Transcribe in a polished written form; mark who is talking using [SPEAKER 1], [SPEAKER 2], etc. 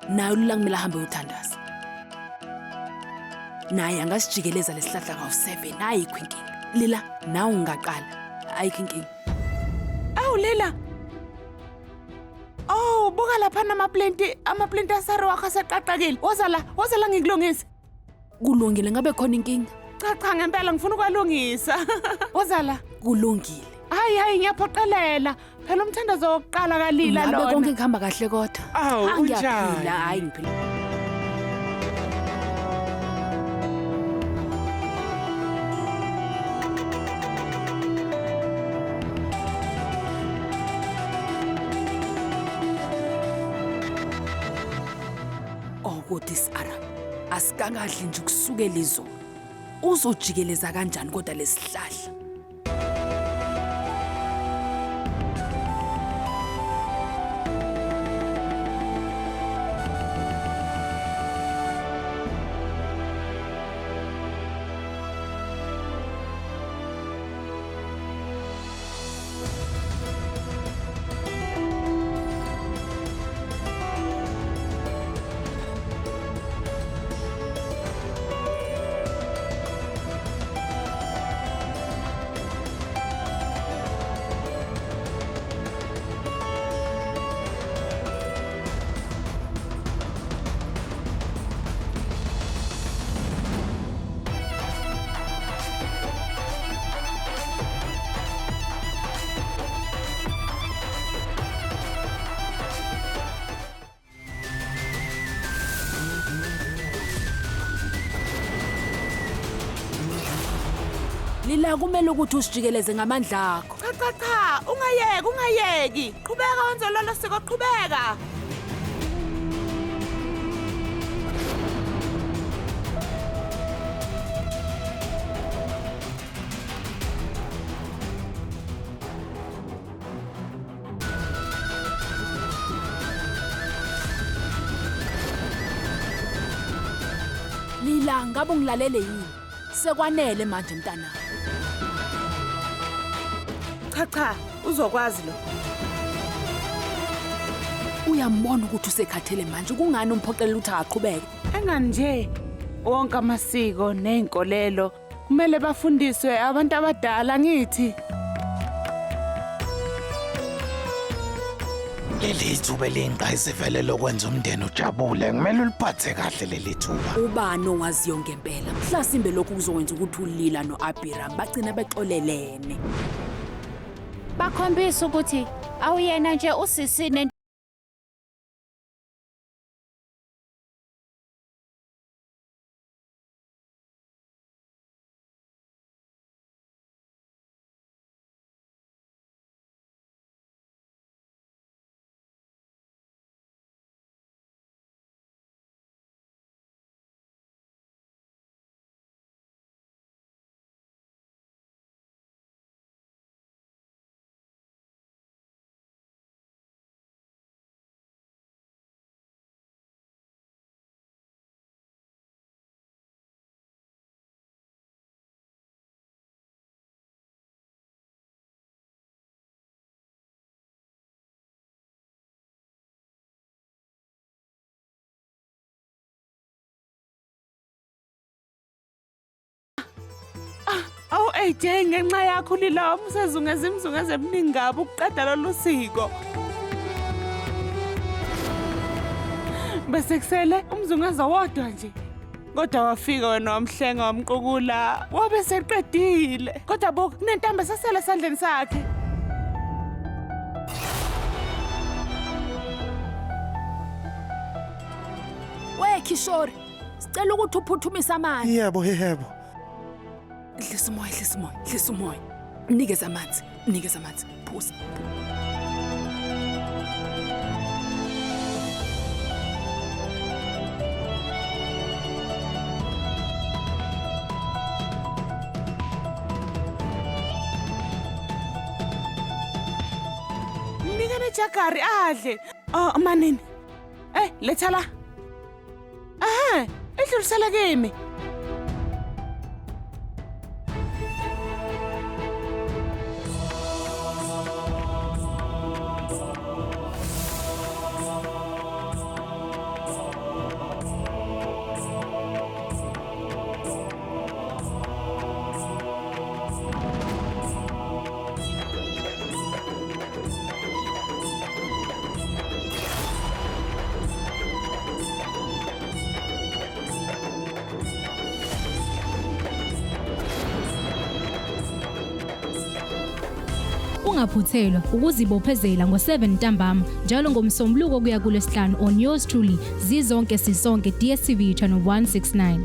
[SPEAKER 1] naye ulula kumele ahambe uyothandaza. Naye angasijikeleza lesihlahla kawu7 ayikho inkinga. Lila nawe ungaqala ayikho inkinga.
[SPEAKER 2] Awu Lila. Oh, buka lapha amaplenti asaro wakho aseqaqakile. Woza la ngikulungise.
[SPEAKER 1] Kulungile ngabe khona inkinga?
[SPEAKER 2] Cha ngempela ngifuna ukwalungisa. Woza la.
[SPEAKER 1] Kulungile.
[SPEAKER 2] Hayi ngiyaphoqelela. Phela umthandazo wokuqala kaLila lona.
[SPEAKER 1] Ngabe konke kuhamba kahle kodwa.
[SPEAKER 2] Awu
[SPEAKER 1] unjani? Hayi ngiphila. Kodwa isArab asikangadli nje ukusukela izolo. Uzojikeleza kanjani kodwa lesihlahla? Lila kumele ukuthi usijikeleze ngamandla akho.
[SPEAKER 2] Cha, ungayeki. Qhubeka wenze lolo siko, qhubeka.
[SPEAKER 1] Lila ngabe ungilalele yini? Sekwanele manje mntana.
[SPEAKER 2] Cha, uzokwazi lo.
[SPEAKER 1] Uyambona ukuthi usekhathele manje kungani umphoqelela ukuthi aqhubeke?
[SPEAKER 2] Engani nje wonke amasiko nezinkolelo kumele bafundiswe abantu abadala ngithi.
[SPEAKER 3] Leli thuba eliyinqayise vele lokwenza umndeni ujabule kumele uliphathe kahle leli thuba.
[SPEAKER 1] Ubani owaziyo ngempela? Mhlasimbe lokhu kuzokwenza ukuthi uLila noAbiram bagcina bexolelene.
[SPEAKER 4] Bakhombisa ukuthi awuyena nje usisine.
[SPEAKER 2] Awu AJ ngenxa yakho Lila umsezungeza imizungeze eminingi ngabo ukuqeda lolu siko. Bese kusele umzungeza wodwa nje. Kodwa wafika wena wamhlenga wamqukula wabe seqedile. Kodwa buka kunentambo esasele esandleni sakhe.
[SPEAKER 1] Kishori, sicela ukuthi uphuthumise amanzi.
[SPEAKER 3] Yebo.
[SPEAKER 1] Dlisa umoya. Nikeza amanzi. Phuza.
[SPEAKER 2] Mnikane Jagari adle. Oh manini. Letha la. Idlulisela kimi.
[SPEAKER 5] Ungaphuthelwa ukuzibophezela ngo7 ntambama njalo ngomsombuluko kuya kuLwesihlanu on yours truly zizonke sisonke DStv channel 169.